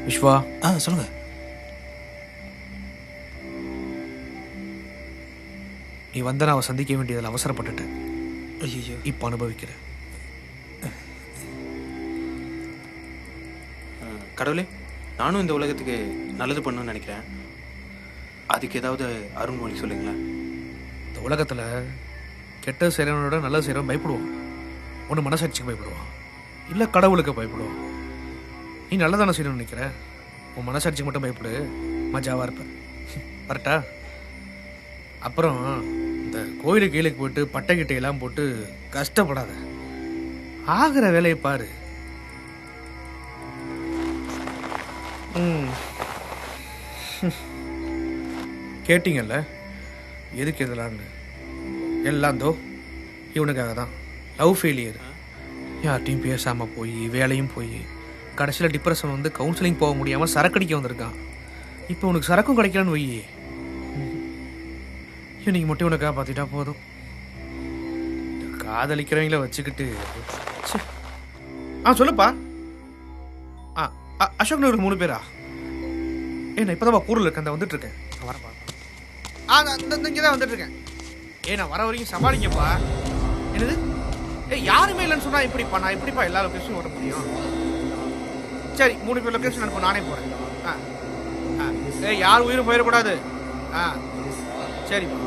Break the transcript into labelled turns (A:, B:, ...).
A: விஸ்வா,
B: சொல்லுங்க.
A: நீ வந்த நான் சந்திக்க வேண்டியதில் அவசரப்பட்டுட்டேன்.
B: ஐயோ,
A: இப்போ அனுபவிக்கிறேன்.
B: கடவுளே, நானும் இந்த உலகத்துக்கு நல்லது பண்ணணும்னு நினைக்கிறேன். அதுக்கு ஏதாவது அருண்மொழி சொல்லுங்களேன்.
A: இந்த உலகத்தில் கெட்ட செய்கிறவனோட நல்ல செய்கிறவன் பயப்படுவான். ஒன்று மனசாட்சிக்கு பயப்படுவான், இல்லை கடவுளுக்கு பயப்படுவான். நீ நல்லதானே செய்யணும்னு நினைக்கிற. உன் மனசாட்சிக்கு மட்டும் பயப்படு, மஜாவாக இருப்ப. கரெக்டா? அப்புறம் இந்த கோயிலுக்கு கீழே போயிட்டு பட்டைக்கிட்டையெல்லாம் போட்டு கஷ்டப்படாத. ஆகிற வேலையை பாரு. கேட்டீங்கல்ல எதுக்கு எதலான்னு? எல்லாம் தோ இவனுக்காக தான். லவ் ஃபெயிலியர், யார்ட்டையும் பேசாமல் போய் வேலையும் போய் கடைசியில் டிப்ரெஷன் வந்து கவுன்சிலிங் போக முடியாமல் சரக்கடிக்க வந்திருக்கான். இப்போ உனக்கு சரக்கும் கிடைக்கலன்னு வை. இன்னைக்கு மட்டும் உனக்கு காப்பாற்றிட்டா போதும். காதலிக்கிறவங்கள வச்சுக்கிட்டு சொல்லுப்பா. அசோக் நகர் 3 பேரா? நான் இப்போதான் கூரில் இருக்கேன், அந்த வந்துட்டு இருக்கேன். நான் வரப்பா. இங்கே தான் வந்துட்டு இருக்கேன். நான் வர வரைக்கும் சமாளிங்கப்பா. என்னது? யாருமே இல்லைன்னு சொன்னா இப்படிப்பா நான் இப்படிப்பா எல்லா லொக்கேஷனும் வர முடியும்? சரி, 3 பேர் லொக்கேஷன் அனுப்ப நானே போறேன். யார் உயிரும் போயிடக்கூடாது. சரிப்பா.